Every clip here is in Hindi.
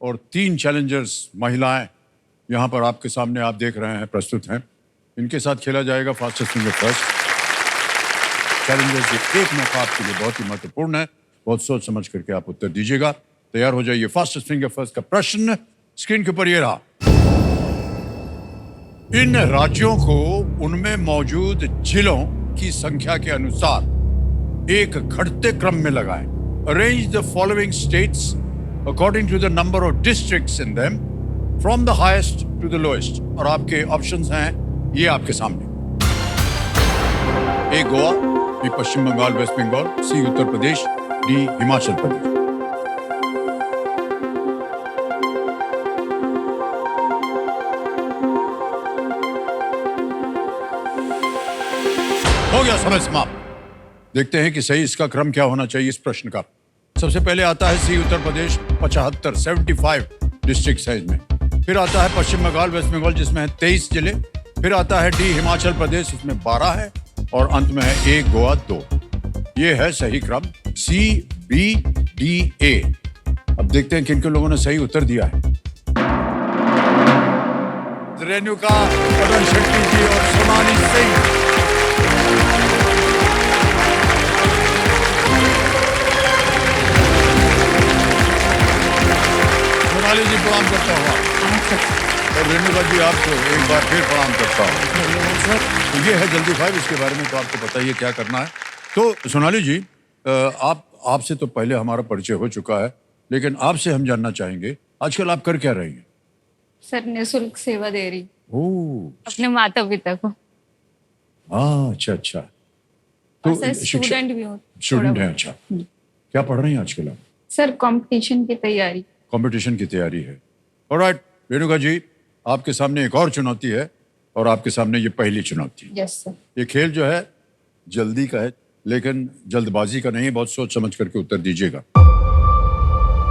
और 3 चैलेंजर्स महिलाएं यहाँ पर आपके सामने आप देख रहे हैं प्रस्तुत हैं। इनके साथ खेला जाएगा फास्टेस्ट फिंगर फर्स्ट। चैलेंजर्स ये एक मौका आपके लिए बहुत ही महत्वपूर्ण है, बहुत सोच समझ करके आप उत्तर दीजिएगा। तैयार हो जाइए। फास्टेस्ट फिंगर फर्स्ट का प्रश्न स्क्रीन के ऊपर ये रहा। इन राज्यों को उनमें मौजूद जिलों की संख्या के अनुसार एक घटते क्रम में लगाएं। Arrange the following states according to the number of districts in them from the highest to the lowest. और आपके ऑप्शंस हैं ये आपके सामने। A Goa, B Paschim Bengal West Bengal, C Uttar Pradesh, D Himachal Pradesh. हो गया समय समाप्त। देखते हैं कि सही इसका क्रम क्या होना चाहिए इस प्रश्न का। सबसे पहले आता है सी उत्तर प्रदेश, 75 डिस्ट्रिक्ट है इसमें। फिर आता है पश्चिम बंगाल वेस्ट बंगाल जिसमें है 23 जिले। फिर आता है डी हिमाचल प्रदेश, इसमें 12 है। और अंत में है ए गोवा 2। ये है सही क्रम सी बी डी ए। अब देखते हैं किन किन लोगों ने सही उत्तर दिया है। रेणुका, पवन शेट्टी जी और सोनाली सिंह। सोनाली जी प्रणाम करता हूँ और रेणुका जी आपको एक बार फिर प्रणाम करता हूँ। तो ये है जल्दी 5, इसके बारे में तो आपको पता ही है क्या करना है। तो सोनाली जी आपसे तो पहले हमारा परिचय हो चुका है, लेकिन आपसे हम जानना चाहेंगे आजकल आप कर क्या रही हैं? सर निःशुल्क सेवा दे रही ओह, अपने माता पिता को। अच्छा अच्छा। और सर स्टूडेंट भी हूँ। स्टूडेंट है, अच्छा। क्या पढ़ रही हैं आजकल आप? सर कंपटीशन की तैयारी। कंपटीशन की तैयारी है। ऑलराइट रेणुका जी, आपके सामने एक और चुनौती है और आपके सामने ये पहली चुनौती है। Yes sir. ये खेल जो है जल्दी का है, लेकिन जल्दबाजी का नहीं, बहुत सोच समझ करके उत्तर दीजिएगा।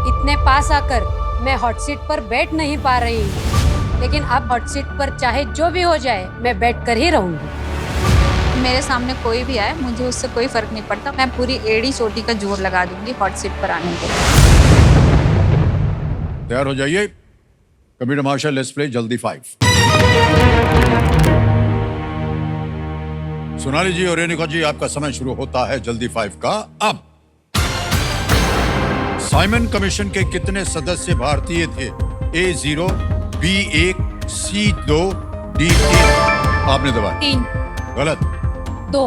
इतने पास आकर मैं हॉट सीट पर बैठ नहीं पा रही हूँ, लेकिन अब हॉट सीट पर चाहे जो भी हो जाए मैं बैठ कर ही रहूंगी। मेरे सामने कोई भी आए मुझे उससे कोई फर्क नहीं पड़ता। मैं पूरी एड़ी चोटी का जोर लगा दूंगी हॉट सीट पर आने के लिए। तैयार हो जाइए। कंप्यूटर मार्शल, लेट्स प्ले जल्दी 5। सोनाली जी और रेणुका जी, आपका समय शुरू होता है जल्दी 5 का अब। साइमन कमीशन के कितने सदस्य भारतीय थे? ए 0, बी 1, सी 2, डी 3। आपने दबाया 3। गलत। 2।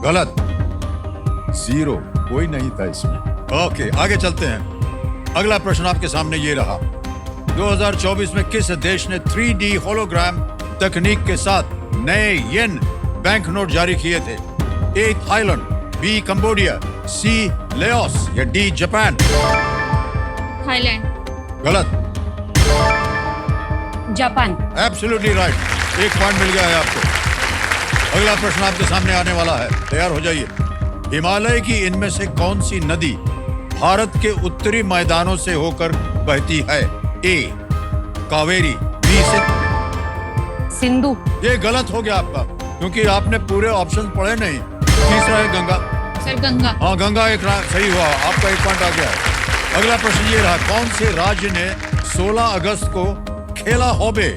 गलत। 0, कोई नहीं था इसमें। ओके, आगे चलते हैं। अगला प्रश्न आपके सामने ये रहा। 2024 में किस देश ने 3D होलोग्राम तकनीक के साथ नए येन बैंक नोट जारी किए थे? A Thailand, B Cambodia, C Laos या डी जापान। थाईलैंड। गलत। जापान। Absolutely right. 1 पॉइंट मिल गया है आपको। अगला प्रश्न आपके सामने आने वाला है, तैयार हो जाइए। हिमालय की इनमें से कौन सी नदी भारत के उत्तरी मैदानों से होकर बहती है? ए कावेरी, बी सिंधु। ये गलत हो गया आपका, क्योंकि आपने पूरे ऑप्शन पढ़े नहीं। तीसरा है गंगा। सर गंगा। हाँ, गंगा एक सही हुआ, आपका 1 पॉइंट आ गया है। अगला प्रश्न ये रहा। कौन से राज्य ने 16 अगस्त को खेला होबे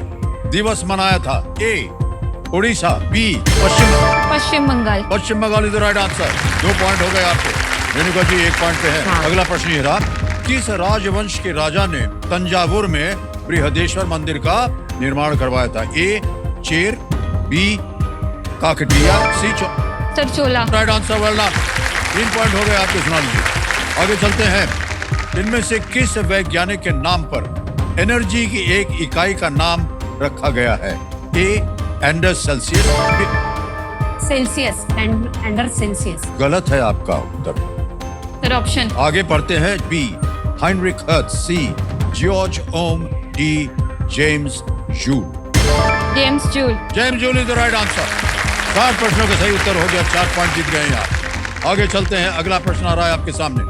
दिवस मनाया था? A Orissa, B Paschim Bangal. Paschim Bangal is the right answer. 2 point हो गए आपके। रेणुका जी 1 पॉइंट पे है। हाँ। अगला प्रश्न ये रहा। किस राजवंश के राजा ने तंजावुर में बृहदेश्वर मंदिर का निर्माण करवाया था? A Chera, B Kakatiya, C सर Chola. Right answer. Well done. 3 point हो गए आपके। सुना लीजिए। आगे चलते हैं। इनमें से किस वैज्ञानिक के नाम पर एनर्जी की एक इकाई का नाम रखा गया है? A Anders Celsius, Celsius. Anders Celsius. गलत है आपका उत्तर। Sir option. आगे पढ़ते हैं। B Heinrich Hertz, C George Ohm, D James Joule. James Joule. James Joule is the right answer. 4 प्रश्नों का सही उत्तर हो गया। 4 पॉइंट जीत गए हैं आप। आगे चलते हैं। अगला प्रश्न आ रहा है आपके सामने।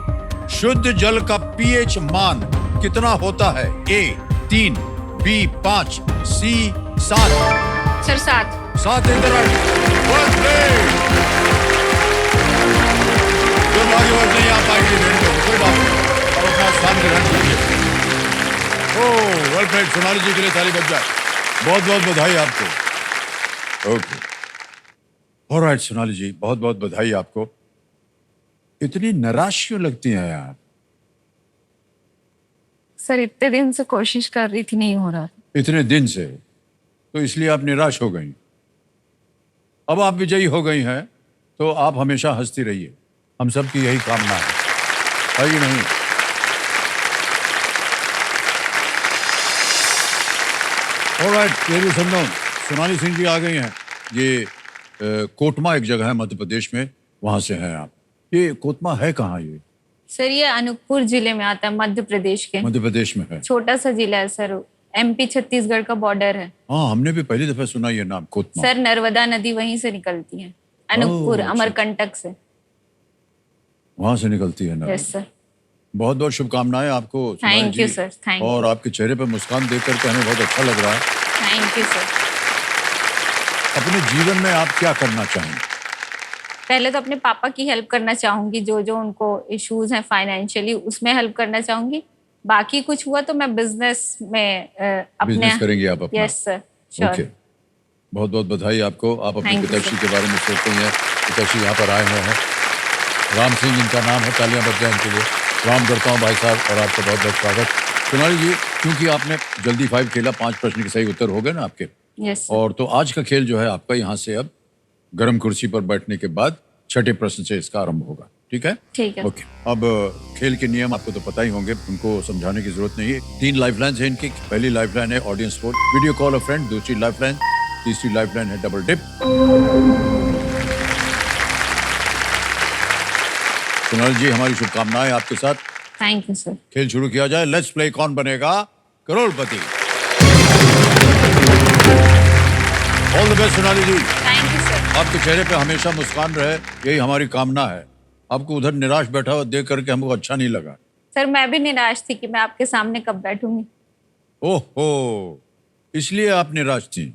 शुद्ध जल का पीएच मान कितना होता है? A 3, B 5, C 7। Sir 7। 7 is the right. Well played. जो आगे वर्ड नहीं आ पाएगी कोई बात नहीं, और अपना स्थान ग्रहण कीजिए। ओह वेल प्लेड, सोनाली जी के लिए ताली बज जाए। बहुत बहुत बधाई आपको। ओके ऑलराइट सोनाली जी, बहुत बहुत बधाई आपको। इतनी निराश क्यों लगती हैं आप? सर इतने दिन से कोशिश कर रही थी, नहीं हो रहा। इतने दिन से, तो इसलिए आप निराश हो गई। अब आप विजयी हो गई हैं तो आप हमेशा हंसती रहिए, हम सब की यही कामना है कि नहीं? Alright ladies and gentleman, Sonali Singh ji आ गई हैं। ये कोटमा एक जगह है मध्य प्रदेश में, वहां से हैं आप। ये कोटमा है कहाँ ये? सर ये अनूपपुर जिले में आता है, मध्य प्रदेश के। मध्य प्रदेश में है। छोटा सा जिला है सर, एमपी छत्तीसगढ़ का बॉर्डर है। हाँ हमने भी पहली दफा सुना ये नाम, कोटमा। सर नर्मदा नदी वहीं से निकलती है, अनूपपुर अच्छा। अमरकंटक से। वहां से निकलती है ना? Yes sir. बहुत बहुत शुभकामनाएं आपको Sonali thank you ji. Sir, thank you. और आपके चेहरे पर मुस्कान देख करके हमें बहुत अच्छा लग रहा है। Thank you sir. अपने जीवन में आप क्या करना चाहेंगे? पहले तो अपने पापा की हेल्प करना चाहूंगी, जो जो उनको इश्यूज हैं फाइनेंशियली, उसमें हेल्प करना चाहूंगी। बाकी कुछ हुआ तो मैं बिजनेस में अपने। बिजनेस करेंगे आप अपना? Yes sir, sure. ओके बहुत बहुत बधाई आपको। आप अपने Thank you, पिताश्री sir. के बारे में सोचते हैं। पिताश्री यहाँ पर आए हुए हैं, राम सिंह इनका नाम है। तालियां बज जाए इनके लिए। राम करता हूँ भाई साहब, और आपका बहुत बहुत स्वागत। सोनाली जी, क्योंकि आपने जल्दी 5 खेला, 5 प्रश्न के सही उत्तर हो गए ना आपके, यस सर। और तो आज का खेल जो है आपका यहाँ से अब गर्म कुर्सी पर बैठने के बाद छठे प्रश्न से इसका आरंभ होगा। ठीक है? ठीक है। ओके अब खेल के नियम आपको तो पता ही होंगे, उनको समझाने की जरूरत नहीं है। 3 लाइफलाइन है इनकी। पहली लाइफलाइन है audience sport, video call a friend. दूसरी लाइफलाइन, तीसरी लाइफलाइन है डबल डिप। सोनाली जी हमारी शुभकामनाएं आपके साथ। Thank you sir. खेल शुरू किया जाए। Let's play Kaun Banega Crorepati. All the best Sonali ji. Thank you sir. आपके चेहरे पे हमेशा मुस्कान रहे, यही हमारी कामना है। आपको उधर निराश बैठा हुआ देख करके हमको अच्छा नहीं लगा। सर मैं भी निराश थी कि मैं आपके सामने कब बैठूंगी। ओहो, इसलिए आप निराश थी।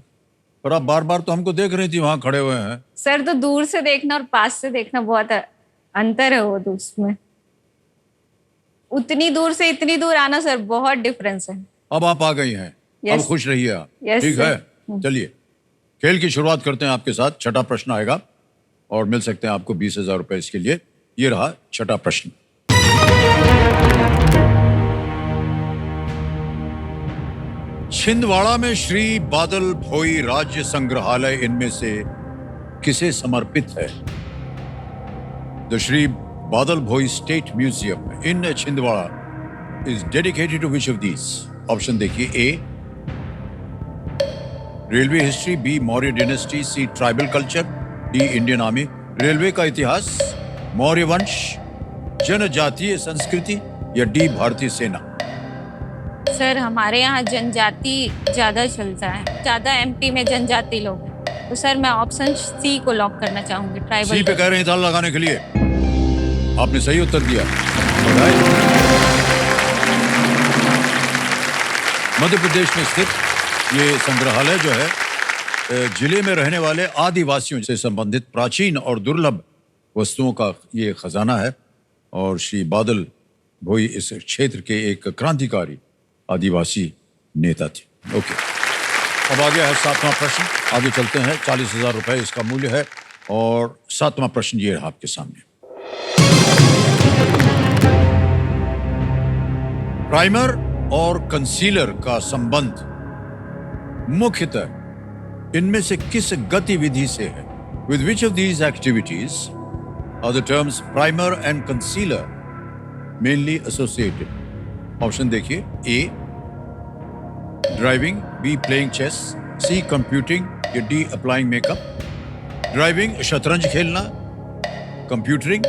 पर आप बार बार तो हमको देख रही थी वहां खड़े हुए हैं। सर तो दूर से देखना और पास से देखना बहुत अंतर है वो तो उसमें। उतनी दूर से इतनी दूर आना सर बहुत डिफरेंस है। अब आप आ गई हैं। Yes. अब खुश रहिए आप। Yes, ठीक sir. है, चलिए खेल की शुरुआत करते हैं आपके साथ। छठा प्रश्न आएगा और मिल सकते हैं आपको 20,000 रुपए इसके लिए। ये रहा छठा प्रश्न। छिंदवाड़ा में श्री बादल भोई राज्य संग्रहालय इनमें से किसे समर्पित है? The Shri Badal Bhoi state museum in Chhindwara is dedicated to which of these? Option देखिए। A railway history, B Maurya dynasty, C tribal culture, D Indian army. Railway का इतिहास, मौर्य वंश, जनजातीय संस्कृति या डी भारतीय सेना? सर हमारे यहाँ जनजाति ज्यादा चलता है, ज्यादा एमपी में जनजाति लोग हैं, तो सर मैं ऑप्शन सी को लॉक करना चाहूंगी, सी ट्राइबल। पे कह रहे हैं ताला लगाने के लिए। आपने सही उत्तर दिया। बधाई। मध्य प्रदेश में स्थित ये संग्रहालय जो है जिले में रहने वाले आदिवासियों से संबंधित प्राचीन और दुर्लभ वस्तुओं का ये खजाना है। और श्री बादल भोई इस क्षेत्र के एक क्रांतिकारी आदिवासी नेता थे। ओके अब आ गया है 7वां प्रश्न। आगे चलते हैं। 40,000 रुपए इसका मूल्य है। और 7वां प्रश्न ये रहा आपके सामने। प्राइमर और कंसीलर का संबंध मुख्यतः इनमें से किस गतिविधि से है? With which of these activities are the terms primer and concealer mainly associated? Option देखिए। A driving, B playing chess, C computing या डी अप्लाइंग मेकअप? ड्राइविंग शतरंज खेलना, कंप्यूटरिंग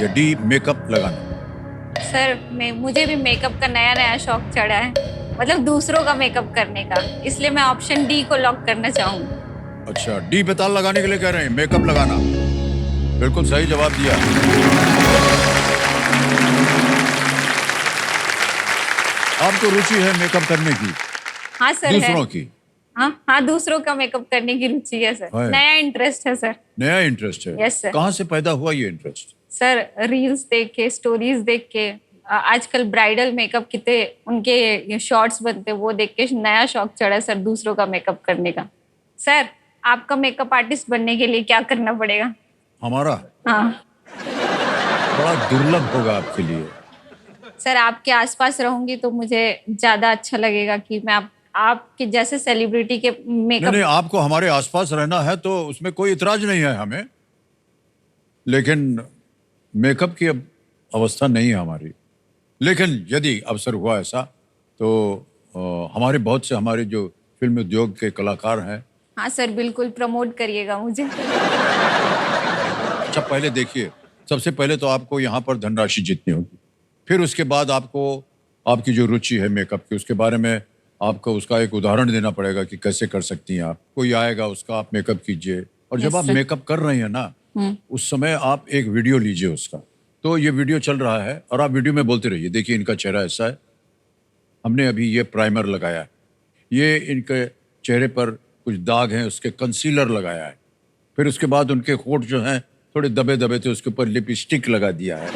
या डी मेकअप लगाना? सर मुझे भी मेकअप का नया नया शौक चढ़ा है, मतलब दूसरों का मेकअप करने का, इसलिए मैं ऑप्शन डी को लॉक करना चाहूंगी। अच्छा, डी पे ताल लगाने के लिए कह रहे हैं, मेकअप लगाना। बिल्कुल सही जवाब दिया। आपको रुचि है मेकअप करने की? हाँ सर दूसरों है। की? हाँ दूसरों का मेकअप करने की रुचि है सर। है। नया इंटरेस्ट है सर। नया इंटरेस्ट है? Yes, sir. कहाँ से पैदा हुआ ये इंटरेस्ट? सर रील्स देख के, स्टोरीज देख के, आजकल ब्राइडल मेकअप कितने उनके शॉर्ट्स बनते हैं, वो देख के नया शौक चढ़ा सर दूसरों का मेकअप करने का। सर आपका मेकअप आर्टिस्ट बनने के लिए क्या करना पड़ेगा? हमारा हाँ बड़ा दुर्लभ होगा आपके लिए। सर आपके आसपास रहूंगी तो मुझे ज्यादा अच्छा लगेगा कि मैं आपके जैसे सेलिब्रिटी के नहीं मेकअप। नहीं, आपको हमारे आसपास रहना है तो उसमें कोई इतराज नहीं है हमें, लेकिन मेकअप की अब अवस्था नहीं है हमारी। लेकिन यदि अवसर हुआ ऐसा तो हमारे बहुत से हमारे जो फिल्म उद्योग के कलाकार हैं। हाँ सर बिल्कुल प्रमोट करिएगा मुझे। अच्छा पहले देखिए, सबसे पहले तो आपको यहाँ पर धनराशि जीतनी होगी, फिर उसके बाद आपको आपकी जो रुचि है मेकअप की उसके बारे में आपको उसका एक उदाहरण देना पड़ेगा कि कैसे कर सकती हैं आप। कोई आएगा उसका आप मेकअप कीजिए, और जब आप मेकअप कर रही हैं ना उस समय आप एक वीडियो लीजिए उसका। तो ये वीडियो चल रहा है और आप वीडियो में बोलते रहिए, देखिए इनका चेहरा ऐसा है, हमने अभी ये प्राइमर लगाया है, ये इनके चेहरे पर कुछ दाग हैं उसके कंसीलर लगाया है, फिर उसके बाद उनके होंठ जो हैं थोड़े दबे दबे थे उसके ऊपर लिपस्टिक लगा दिया है,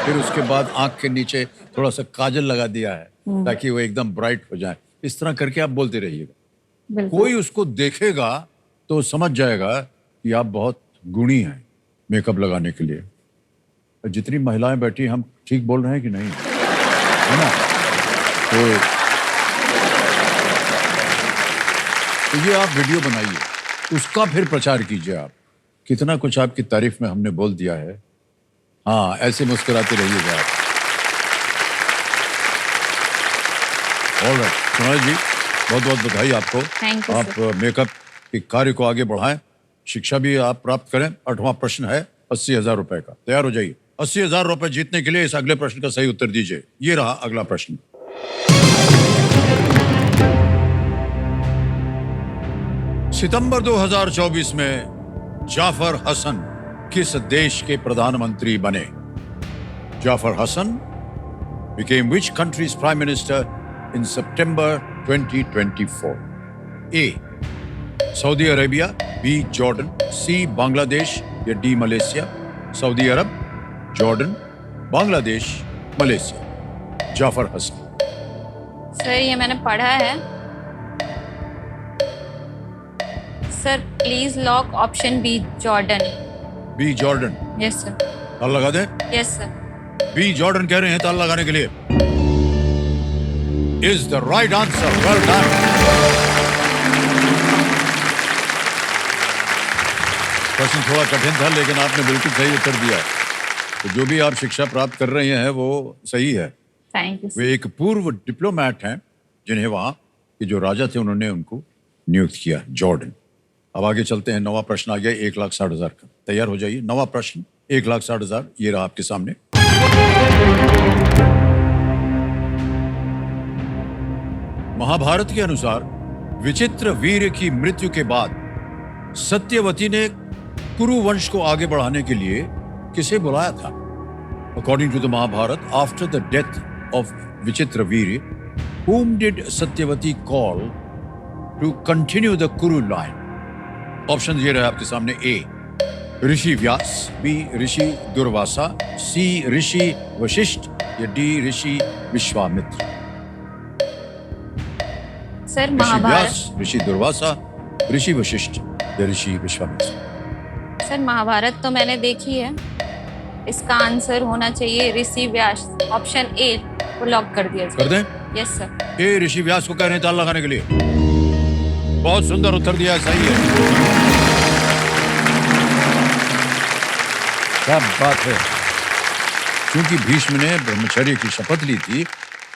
फिर उसके बाद आंख के नीचे थोड़ा सा काजल लगा दिया है ताकि वो एकदम ब्राइट हो जाए। इस तरह करके आप बोलते रहिएगा। कोई उसको देखेगा तो समझ जाएगा कि आप बहुत गुणी हैं मेकअप लगाने के लिए। जितनी महिलाएं बैठी हम ठीक बोल रहे हैं कि नहीं, है ना? तो ये आप वीडियो बनाइए, उसका फिर प्रचार कीजिए। आप कितना कुछ आपकी तारीफ में हमने बोल दिया है। हाँ ऐसे मुस्कुराते रहिएगा आप। ऑलराइट सोनाली जी, बहुत बहुत बधाई आपको। Thank you, आप sir. मेकअप के कार्य को आगे बढ़ाएं, शिक्षा भी आप प्राप्त करें। 8वां प्रश्न है 80,000 रुपए का, तैयार हो जाइए। 80,000 रुपए जीतने के लिए इस अगले प्रश्न का सही उत्तर दीजिए। ये रहा अगला प्रश्न। सितंबर 2024 में जाफर हसन किस देश के प्रधानमंत्री बने? Jafar Hassan became which country's prime minister in September 2024? A. Saudi Arabia, B. Jordan, C. Bangladesh या D. Malaysia? Saudi Arab, Jordan, Bangladesh, Malaysia. Jafar Hassan. Sir ये मैंने पढ़ा है sir, please lock option B Jordan. B Jordan, yes sir. ताला लगा दें? Yes sir. बी जॉर्डन कह रहे हैं ताला लगाने के लिए। Is the right answer, well done. प्रश्न थोड़ा कठिन था लेकिन आपने बिल्कुल सही उत्तर दिया। तो जो भी आप शिक्षा प्राप्त कर रहे हैं वो सही है। Thank you. वे एक पूर्व डिप्लोमैट हैं जिन्हें वहां के जो राजा थे उन्होंने उनको नियुक्त किया, जॉर्डन। अब आगे चलते हैं। 9वां प्रश्न आ गया 1,60,000 का, तैयार हो जाइए। 9वां प्रश्न 1,60,000 ये रहा आपके सामने। महाभारत के अनुसार विचित्र वीर की मृत्यु के बाद सत्यवती ने कुरु वंश को आगे बढ़ाने के लिए किसे बुलाया था? According to the Mahabharata, after the death of Vichitravirya, whom did Satyavati call to continue the Kuru line? Option ये रहे आपके सामने। A Rishi Vyas, B Rishi Durvasa, C Rishi Vashishtha या डी ऋषि विश्वामित्र? सर ऋषि महाभारत, व्यास, ऋषि दुर्वासा, ऋषि वशिष्ठ या ऋषि विश्वामित्र? सर महाभारत तो मैंने देखी है, इसका आंसर होना चाहिए ऋषि व्यास। ऑप्शन ए को लॉक कर दिया कर दें? Yes sir. ए ऋषि व्यास को कह रहे हैं ताला लगाने के लिए। बहुत सुंदर उत्तर दिया, सही है। क्या बात है। क्योंकि भीष्म ने ब्रह्मचर्य की शपथ ली थी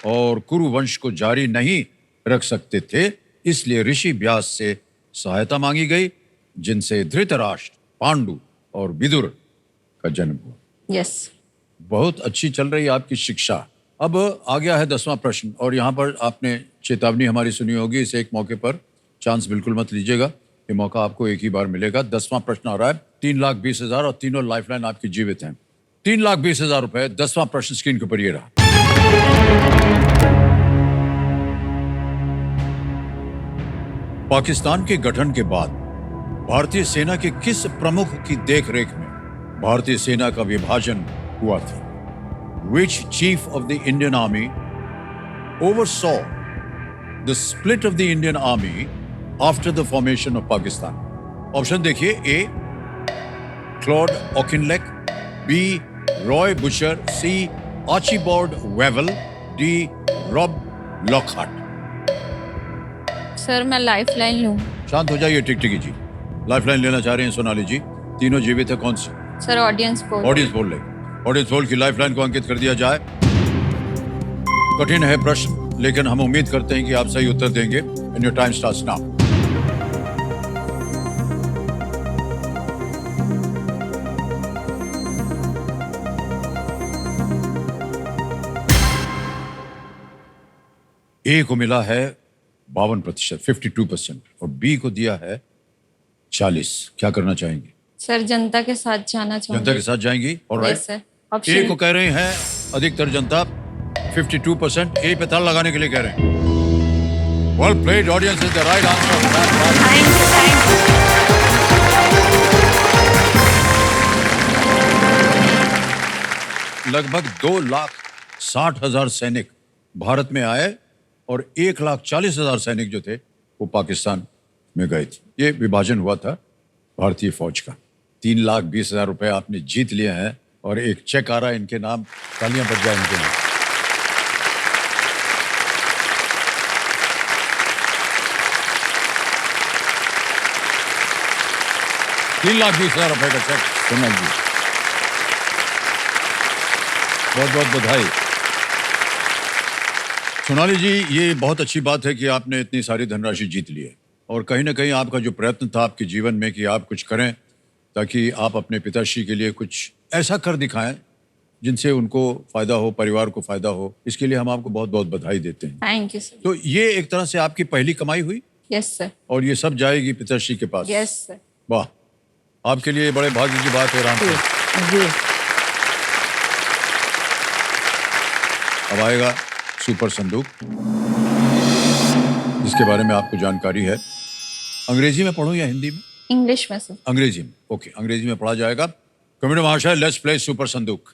और कुरु वंश को जारी नहीं रख सकते थे, इसलिए ऋषि व्यास से सहायता मांगी गई, जिनसे धृतराष्ट्र, पांडु और विदुर का जन्म हुआ। यस। बहुत अच्छी चल रही है आपकी शिक्षा। अब आ गया है 10वां प्रश्न, और यहाँ पर आपने चेतावनी हमारी सुनी होगी, इस एक मौके पर चांस बिल्कुल मत लीजिएगा, ये मौका आपको एक ही बार मिलेगा। 10वां प्रश्न आ रहा है 3,20,000 और तीनों लाइफलाइन आपकी जीवित हैं। 3,20,000 रुपए। 10वां प्रश्न स्क्रीन के ऊपर ये रहा। पाकिस्तान के गठन के बाद भारतीय सेना के किस प्रमुख की देखरेख में भारतीय सेना का विभाजन हुआ था? which chief of the Indian Army oversaw the split of the Indian Army after the formation of Pakistan? Option देखिए, A Claude Auchinleck, B Roy Bucher, C Archibald Wavell, D Rob Lockhart. Sir मैं लाइफलाइन लूं। शांत हो जाइए टिकटिकी जी। लाइफलाइन लेना चाह रहे हैं सोनाली जी। तीनों जीवित है, कौन सी? Sir audience poll. Audience poll ले। ऑडियंस पोल की लाइफलाइन को अंकित कर दिया जाए। कठिन है प्रश्न, लेकिन हम उम्मीद करते हैं कि आप सही उत्तर देंगे। And your time starts now. A को मिला है 52%, 52%, और बी को दिया है 40। क्या करना चाहेंगे? सर जनता के साथ जाना चाहूंगी। जनता के साथ जाएंगी? Alright. Yes sir. A option को कह रहे हैं अधिकतर जनता 52%, ए पे ताला लगाने के लिए कह रहे हैं। Well played, audience is the right answer. Thank you. लगभग 2,60,000 सैनिक भारत में आए और 1,40,000 सैनिक जो थे वो पाकिस्तान में गए थे। ये विभाजन हुआ था भारतीय फौज का। 3,20,000 रुपए आपने जीत लिए हैं और एक चेक आ रहा है इनके नाम। तालियां बज जाए इनके नाम। ₹3,20,000 रुपए का चेक सोनल जी, बहुत बहुत बधाई। सोनाली जी, ये बहुत अच्छी बात है कि आपने इतनी सारी धनराशि जीत ली है, और कहीं ना कहीं आपका जो प्रयत्न था आपके जीवन में कि आप कुछ करें ताकि आप अपने पिताश्री के लिए कुछ ऐसा कर दिखाएं जिनसे उनको फायदा हो, परिवार को फायदा हो, इसके लिए हम आपको बहुत बहुत बधाई देते हैं। Thank you sir. तो ये एक तरह से आपकी पहली कमाई हुई, यस सर। और ये सब जाएगी पिताश्री के पास। Yes sir. वाह, आपके लिए बड़े भाग्य की बात है। राम जी अब आएगा सुपर संदूक, जिसके बारे में आपको जानकारी है। अंग्रेजी में पढ़ूं या हिंदी में? इंग्लिश में सर। अंग्रेजी में, ओके, अंग्रेजी में पढ़ा जाएगा। कमेटी महाशय, लेट्स प्ले सुपर संदूक।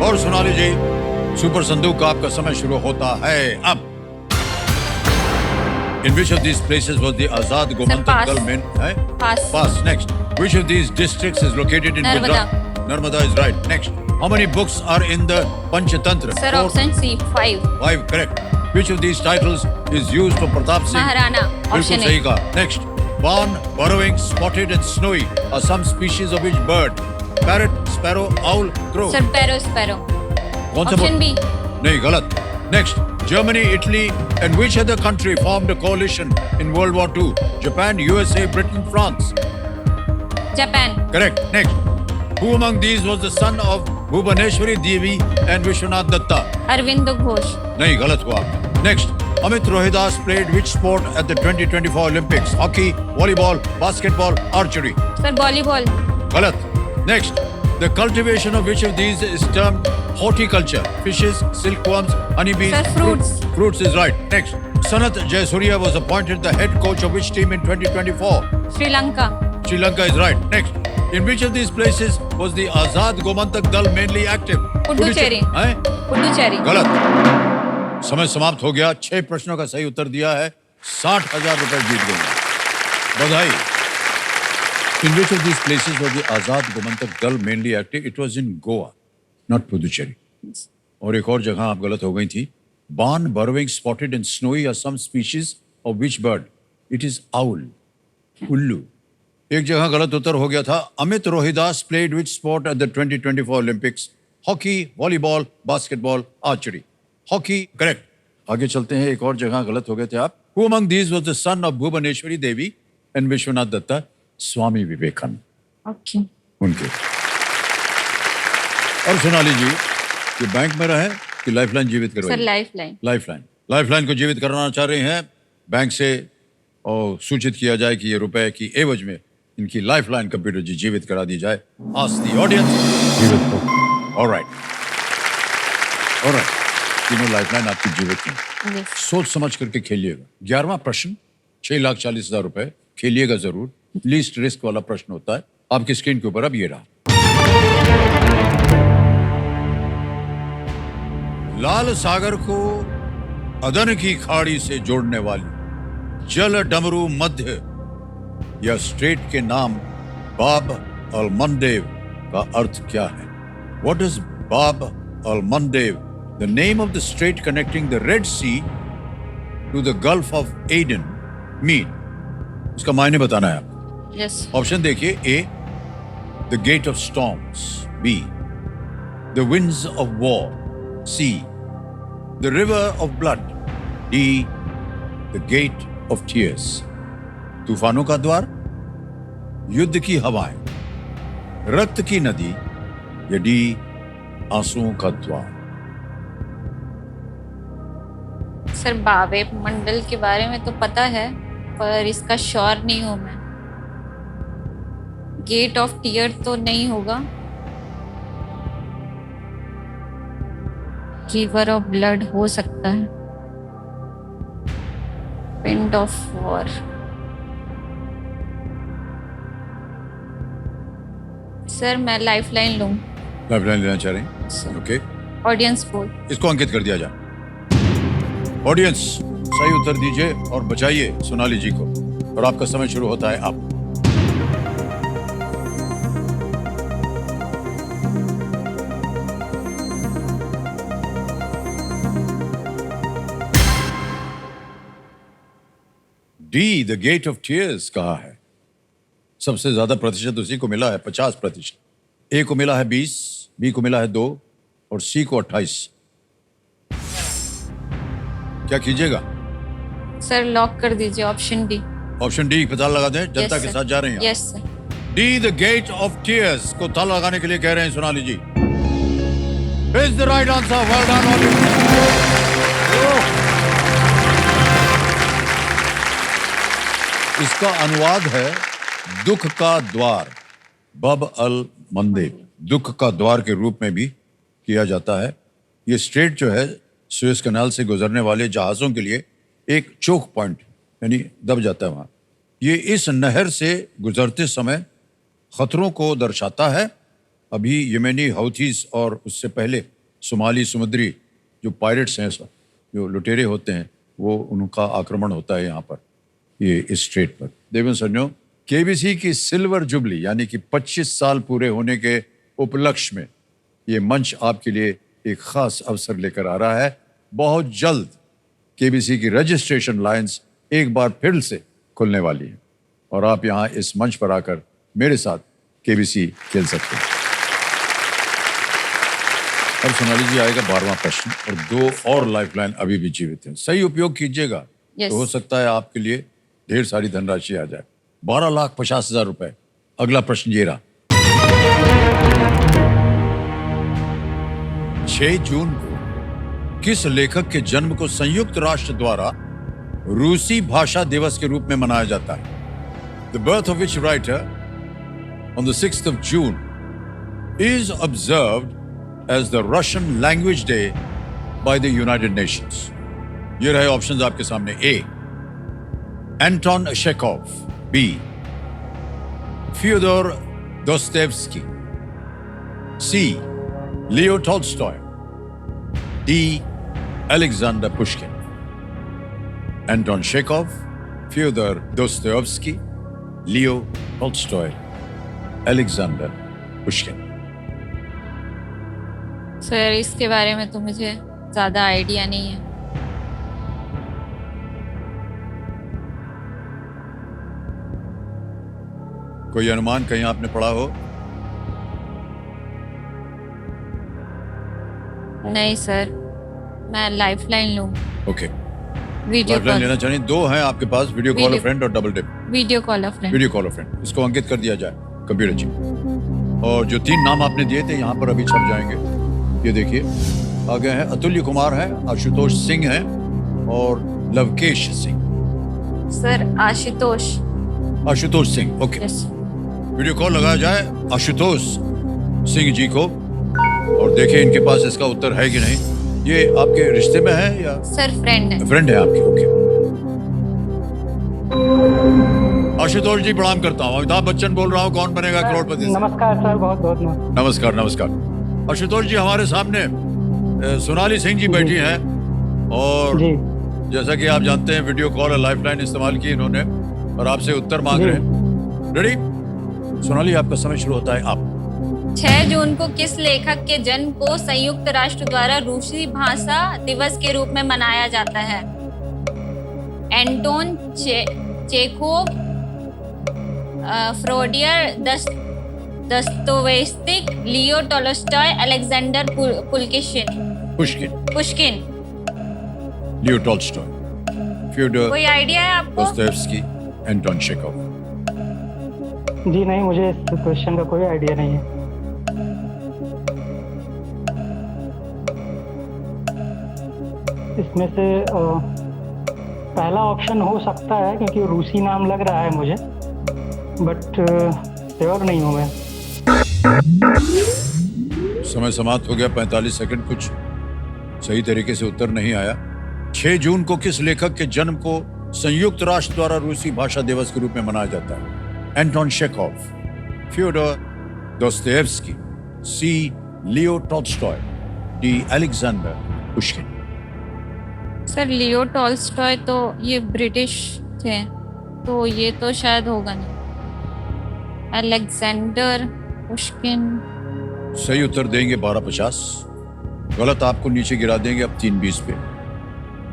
और सोनाली जी, सुपर संदूक का आपका समय शुरू होता है अब। In which of these places was the Azad Gomantak pass. Dal main? Pass. Pass. Next. Which of these districts is located in Narmada. Gujarat? Narmada is right. Next. How many books are in the Panchatantra? Sir Four. Option C 5। 5, correct. Which of these titles is used for Pratap Singh? Maharana. बिल्कुल ऑप्शन सही ए। कहा। Next. Barn, burrowing, spotted and snowy are some species of which bird? Parrot, sparrow, owl, crow. Sir पैरो स्पैरो। कौन सा ऑप्शन बोल- बी। नहीं, गलत। Next. Germany, Italy, and which other country formed a coalition in World War II? Japan, USA, Britain, France. Japan. Correct. Next. Who among these was the son of Bhubaneshwari Devi and Vishwanath Datta? Aurobindo Ghosh. नहीं, गलत हुआ आपने। Next. Amit Rohidas played which sport at the 2024 Olympics? Hockey, volleyball, basketball, archery. Sir volleyball. Galat. Next. The cultivation of which of these is termed horticulture? Fishes, silkworms, honeybees. Sir, fruits. Fruits is right. Next. Sanat Jayasuriya was appointed the head coach of which team in 2024? Sri Lanka. Sri Lanka is right. Next. In which of these places was the Azad Gomantak Dal mainly active? Puducherry. हैं? पुडुचेरी। गलत। समय समाप्त हो गया। 6 प्रश्नों का सही उत्तर दिया है। 60,000 रुपए जीत गए। बधाई। In which of these places was the Azad Gomantak Dal mainly active? It was in Goa, not Puducherry. और एक और जगह आप गलत हो गई थी। Barn, burrowing, spotted and snowy are some species of which bird? It is owl. उल्लू। एक जगह गलत उत्तर हो गया था। Amit Rohidas played which sport at the 2024 Olympics? Hockey, volleyball, basketball, archery. Hockey, correct. आगे चलते हैं। एक और जगह गलत हो गए थे आप। Who among these was the son of Bhubaneshwari Devi and Vishwanath Datta? Swami Vivekananda, okay. उनके। और सोनाली जी, ये बैंक में रहे कि लाइफलाइन जीवित सर करवाइए? लाइफलाइन। लाइफलाइन को जीवित कराना चाह रहे हैं बैंक से, और सूचित किया जाए कि ये रुपए की एवज में इनकी लाइफलाइन कंप्यूटर जी जीवित करा दी जाए। आस्क द ऑडियंस जीवित हो। ऑलराइट, तीनों लाइफलाइन आपकी जीवित हैं। यस। सोच समझ करके खेलिएगा। 11वां प्रश्न, 6,40,000 रुपए। खेलिएगा जरूर। लीस्ट रिस्क वाला प्रश्न होता है। आपकी स्क्रीन के ऊपर अब ये रहा। लाल सागर को अदन की खाड़ी से जोड़ने वाली जल डमरू मध्य या स्ट्रेट के नाम बाब अल मंडेब का अर्थ क्या है? What does Bab al-Mandeb, the name of the strait connecting the Red Sea to the Gulf of Aden, mean? इसका मायने बताना है आपको। यस ऑप्शन देखिए। ए, the gate of storms. B, the winds of war. C, the river of blood. D, the gate of tears. तूफानों का द्वार, युद्ध की हवाएं, रक्त की नदी, या डी, आंसुओं का द्वार। सर बाबे मंडल के बारे में तो पता है, पर इसका श्योर नहीं हूं मैं। गेट ऑफ टीयर तो नहीं होगा। रिवर ऑफ ब्लड हो सकता है। Wind of war. सर मैं लाइफलाइन लूं। लाइफलाइन लेना चाह रहे हैं? ओके, ऑडियंस बोल। इसको अंकित कर दिया जाए। ऑडियंस सही उत्तर दीजिए और बचाइए सोनाली जी को, और आपका समय शुरू होता है अब। D, the gate of tears कहा है। सबसे ज्यादा प्रतिशत उसी को मिला है, 50%। ए को मिला है 20, बी को मिला है 2 और सी को 28। क्या कीजिएगा? सर लॉक कर दीजिए ऑप्शन डी। ऑप्शन डी पता लगा दें, जनता Yes, के sir. साथ जा रहे हैं। Yes sir. D, the gate of tears को ताला लगाने के लिए कह रहे हैं Sonali ji. Is the right answer. Well done audience. इसका अनुवाद है दुख का द्वार, बब अल मंदेब। दुख का द्वार के रूप में भी किया जाता है। ये स्ट्रेट जो है सुएज कनाल से गुजरने वाले जहाजों के लिए एक चोक पॉइंट, यानी दब जाता है वहां। ये इस नहर से गुजरते समय खतरों को दर्शाता है। अभी यमेनी हौथीज और उससे पहले सोमाली समुद्री जो पायरेट्स हैं, जो लुटेरे होते हैं, वो उनका आक्रमण होता है यहाँ पर, ये इस स्ट्रेट पर। देवेंद्र सज्जनों, केबीसी की सिल्वर जुबली यानी कि 25 साल पूरे होने के उपलक्ष्य में ये मंच आपके लिए एक खास अवसर लेकर आ रहा है। बहुत जल्द केबीसी की रजिस्ट्रेशन लाइंस एक बार फिर से खुलने वाली है और आप यहाँ इस मंच पर आकर मेरे साथ केबीसी खेल सकते हैं। अब सोनाली जी आएगा 12वां प्रश्न, और 2 और लाइफलाइन अभी भी जीवित हैं। सही उपयोग कीजिएगा Yes. तो हो सकता है आपके लिए ढेर सारी धनराशि आ जाए। 12,50,000 रुपए। अगला प्रश्न ये रहा। 6 जून को किस लेखक के जन्म को संयुक्त राष्ट्र द्वारा रूसी भाषा दिवस के रूप में मनाया जाता है? The birth of which writer on the 6th of June is observed as the Russian Language Day by the United Nations. ये रहे ऑप्शंस आपके सामने। A, Anton Chekhov. B, Fyodor Dostoevsky. C, Leo Tolstoy. D, Alexander Pushkin. Anton Chekhov, Fyodor Dostoevsky, Leo Tolstoy, Alexander Pushkin. Sir इसके बारे में तो मुझे ज्यादा आइडिया नहीं है। कोई अनुमान कहीं आपने पढ़ा हो? नहीं सर, मैं लाइफलाइन लूं। Okay, video lifeline call. लेना चाहिए। 2 हैं आपके पास, वीडियो कॉल वीडियो- फ्रेंड और double tip. Video call of friend. Video call of friend, इसको अंकित कर दिया जाए कंप्यूटर जी। और जो 3 नाम आपने दिए थे यहाँ पर अभी छप जाएंगे। ये देखिए आ गए हैं। अतुल्य कुमार है, आशुतोष सिंह है और Lavkesh Singh. Sir Ashutosh. Ashutosh Singh. Okay, yes. Video call लगाया जाए आशुतोष सिंह जी को और देखें इनके पास इसका उत्तर है कि नहीं। ये आपके रिश्ते में है या सर फ्रेंड है। फ्रेंड है आपके? ओके, आशुतोष जी प्रणाम करता हूँ। अमिताभ बच्चन बोल रहा हूँ, कौन बनेगा करोड़पति। नमस्कार सर, बहुत बहुत नमस्कार। नमस्कार नमस्कार। आशुतोष जी हमारे सामने सोनाली सिंह जी बैठी हैं और जी जैसा कि आप जानते हैं वीडियो कॉल और लाइफलाइन इस्तेमाल की इन्होंने और आपसे उत्तर मांग रहे हैं। रेडी? सोनाली, आपका समय शुरू होता है। आप 6 जून को किस लेखक के जन्म को संयुक्त राष्ट्र द्वारा रूसी भाषा दिवस के रूप में मनाया जाता है? Anton Chekhov, Fyodor Dostoevsky, Leo Tolstoy, Alexander Pushkin. Leo Tolstoy, Fyodor कोई आइडिया है आपको? Dostoevsky, Anton Chekhov. जी नहीं, मुझे इस क्वेश्चन का कोई आइडिया नहीं है। इसमें से पहला ऑप्शन हो सकता है क्योंकि रूसी नाम लग रहा है मुझे, बट श्योर नहीं हूँ मैं। समय समाप्त हो गया। 45 सेकंड। कुछ सही तरीके से उत्तर नहीं आया। 6 जून को किस लेखक के जन्म को संयुक्त राष्ट्र द्वारा रूसी भाषा दिवस के रूप में मनाया जाता है? Anton Chekhov, Fyodor Dostoevsky, C Leo Tolstoy, D Alexander Pushkin. Sir Leo Tolstoy तो ये ब्रिटिश थे, तो ये तो शायद होगा नहीं। Alexander Pushkin. सही उत्तर देंगे 1250, गलत आपको नीचे गिरा देंगे अब 320 पे।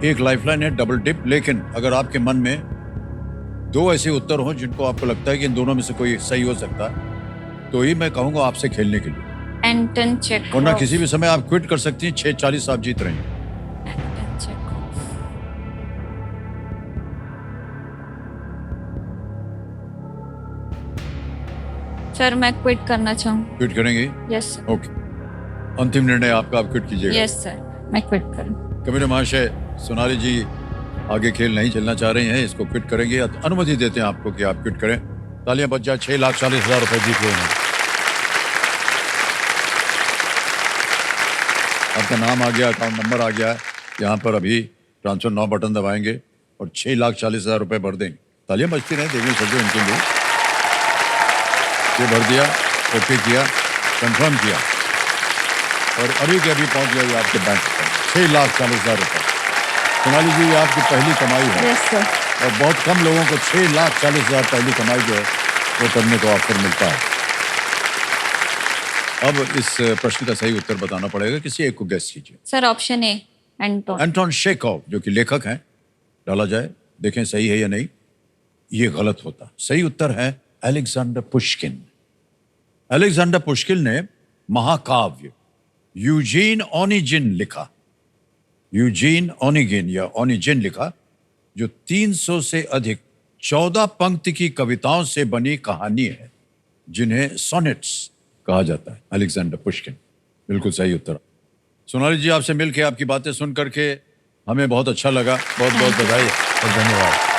एक लाइफलाइन है डबल डिप, लेकिन अगर आपके मन में 2 ऐसे उत्तर हों जिनको आपको लगता है कि इन दोनों में से कोई सही हो सकता है, तो ही मैं कहूंगा आपसे खेलने के लिए। एंटन चेखोव। वरना किसी भी समय आप क्विट कर सकती हैं। 6:40 आप जीत रही हैं। एंटन चेखोव। सर मैं क्विट करना चाहूँ। क्विट करेंगे? Yes sir. ओके, अंतिम निर्णय आपका, आप क्विट कीजिएगा। यस सर, मैं क्विट करूँ। कमेटी महाशय, सोनाली जी आगे खेल नहीं चलना चाह रही हैं, इसको क्विट करेंगे। अनुमति देते हैं आपको कि आप क्विट करें। तालियां बज जाए। 6,40,000 रुपए जीत रहे हैं। आपका नाम आ गया, अकाउंट नंबर आ गया है। यहाँ पर अभी ट्रांसफर 9 बटन दबाएंगे और 6,40,000 रुपए भर देंगे। तालियां बजती रहे, देवी सजो इनके लिए। ये भर दिया, ओके किया, कंफर्म किया और अभी के अभी पहुंच गया आपके बैंक पर 6,40,000 रुपए। सोनाली जी, ये आपकी पहली कमाई है। Yes sir. और बहुत कम लोगों को 6,40,000 पहली कमाई जो है वो करने को ऑफर मिलता है। अब इस प्रश्न का सही उत्तर बताना पड़ेगा। किसी एक को गेस कीजिए। Sir option A, Anton. Anton Chekhov, जो कि लेखक हैं। डाला जाए, देखें सही है या नहीं। ये गलत होता। सही उत्तर है अलेक्जेंडर पुश्किन। अलेक्जेंडर पुश्किन ने महाकाव्य यूजीन ओनिजिन लिखा। यूजीन ओनिगिन या ओनिजिन लिखा, जो 300 से अधिक 14 पंक्ति की कविताओं से बनी कहानी है, जिन्हें सोनेट्स कहा जाता है। अलेक्जेंडर पुश्किन बिल्कुल सही उत्तर। सोनाली जी, आपसे मिलकर, आपकी बातें सुन करके हमें बहुत अच्छा लगा। बहुत बहुत बधाई और धन्यवाद।